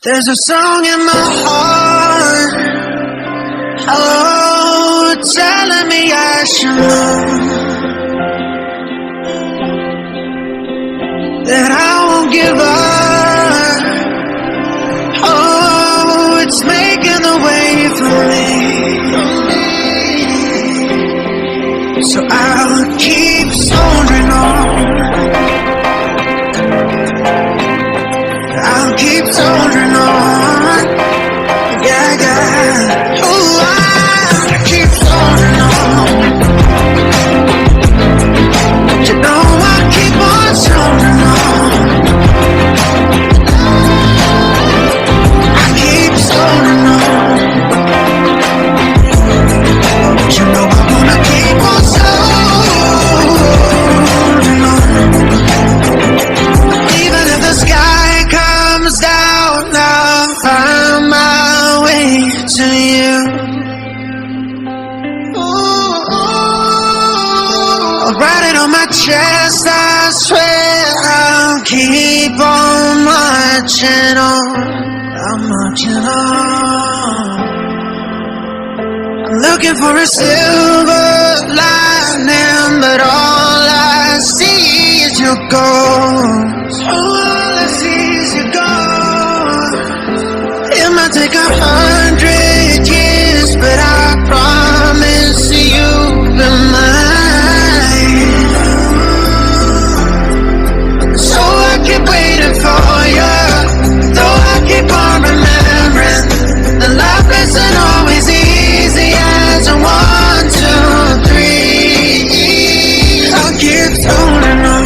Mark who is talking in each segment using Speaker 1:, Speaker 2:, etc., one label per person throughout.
Speaker 1: There's a song in my heart, oh, telling me I should know that I won't give up. Oh, it's making the way for me, so I'll keep soldiering on. I'll keep soldiering on. Yeah, yeah. Oh, I'll keep soldiering on. You know I'll keep on soldiering on. I keep soldiering on. You know I'm gonna keep on soldiering on. Even if the sky comes down, I'll find my way to you. I'll write it on my chest, I swear I'll keep on marching on. I'm marching on. I'm looking for a silver lining, but all I see is your ghost. All I see is your ghost. It might take 100 years, but I promise you'll be mine. So I keep waiting for you, though I keep on remembering that life isn't always easy as a 1, 2, 3. I'll keep holding on.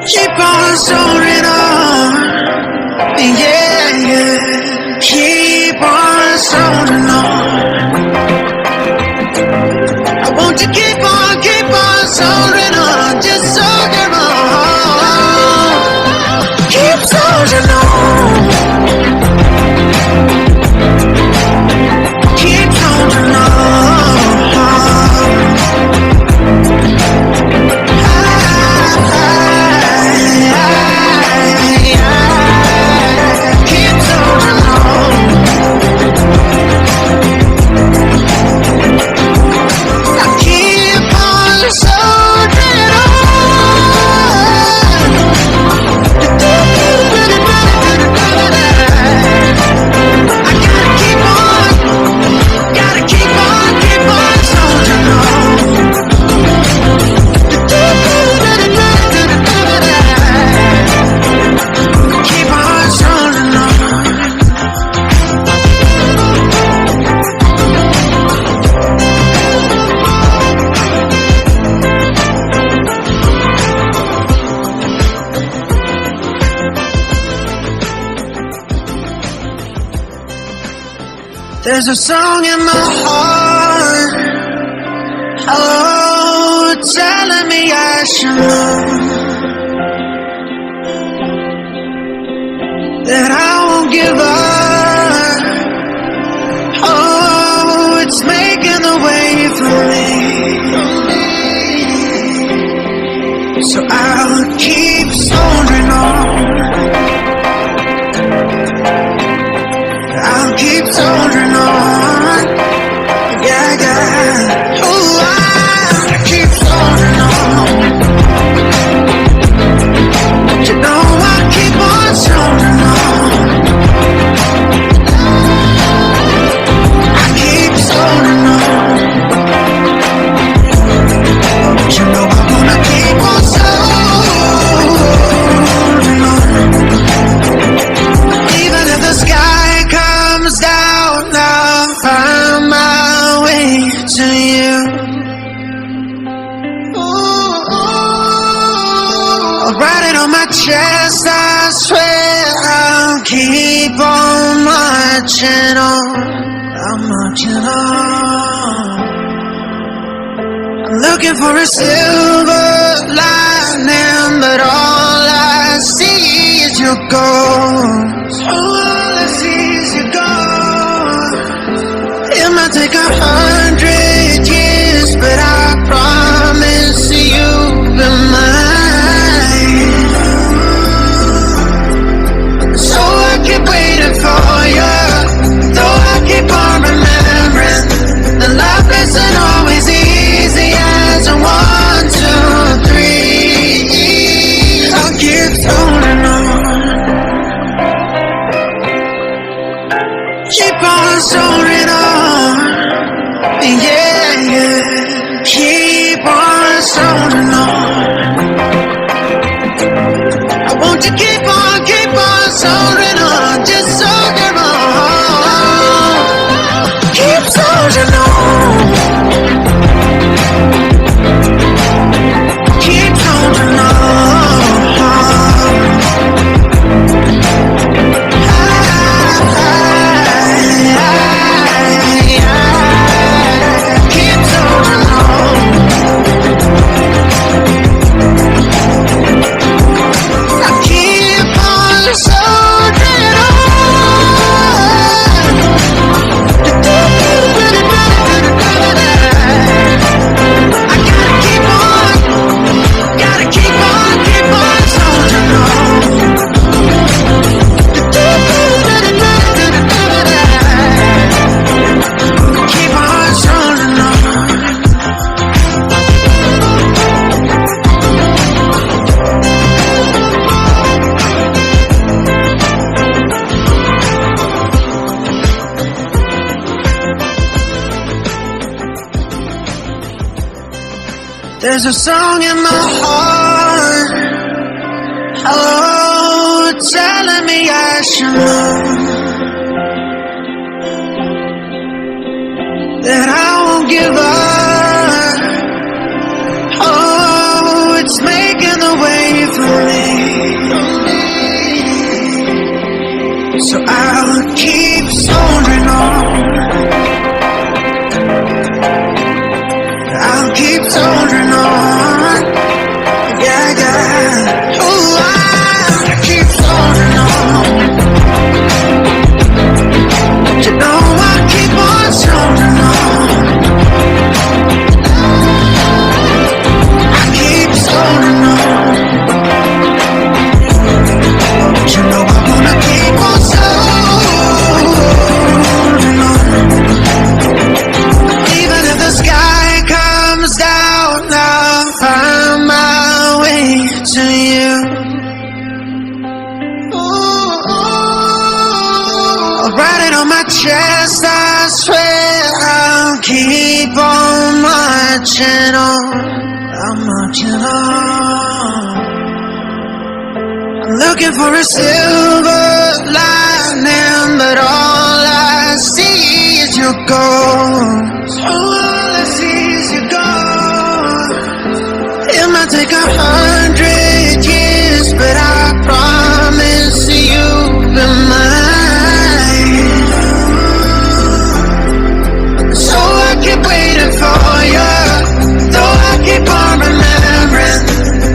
Speaker 1: Keep on soaring on, yeah, yeah. Keep on soaring on. I want you keep on soaring on. Just soldier on. Keep soldiering on. Keep soldiering on. There's a song in my heart, oh, telling me I should know that I won't give up. Oh, it's making the way for me, so I'll keep soldiering on. I'll keep soldiering on. Yeah, yeah. Oh, I'll keep soldiering on. You know I'll keep on soldiering on. I keep soldiering on. You know I'm gonna keep on soldiering on. Even if the sky down, I'll find my way to you. I'll write it on my chest, I swear I'll keep on marching on. I'm marching on. I'm looking for a silver lining, but all I see is your ghost. All I see is your ghost. It might take 100 years, but I promise you'll be mine. soaring on, yeah, yeah. Keep on soaring on. I want you keep on soaring on, just soaring on. Keep soaring on. Keep soaring on. Keep soaring on. I keep on soaring There's a song in my heart, oh, telling me I should know that I won't give up. Oh, it's making the way for me, so I'll keep soaring on. I'll keep soaring on, yeah, yeah. Ooh, I'll keep soaring on. You know I'll keep on soaring on. I keep soaring on. You know I wanna keep on soaring on. Even if the sky comes down, I'll find my way to you. Ooh, I'll write it on my chest, I swear I'll keep on marching on. I'm marching on. I'm looking for a silver lining, but all I see is your ghost. All I see is your ghost. It might take 100 years, but I promise you'll be mine. So I keep waiting for you, though I keep on remembering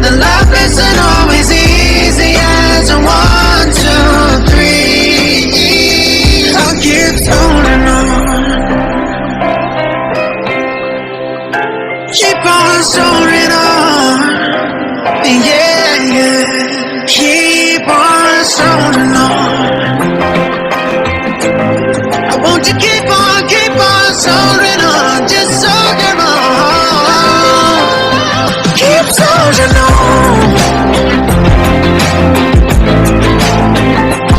Speaker 1: that life isn't always easy as a 1, 2, 3. I'll keep soaring on. Keep on soaring on, yeah, yeah. Keep on soaring on. I want you keep on soaring on, just soaring on. Keep soaring on.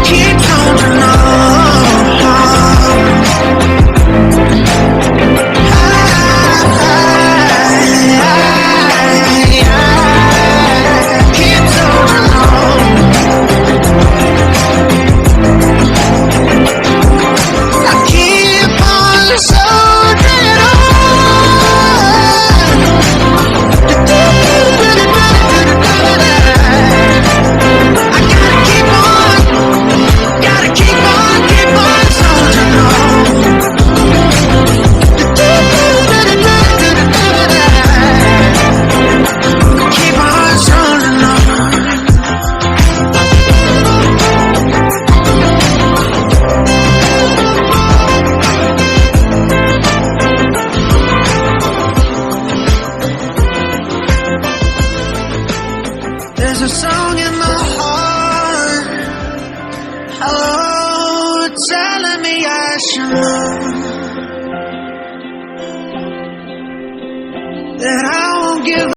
Speaker 1: Keep soaring on. Keep soaring on. I keep on soaring There's a song in my heart, oh, telling me I should know that I won't give up.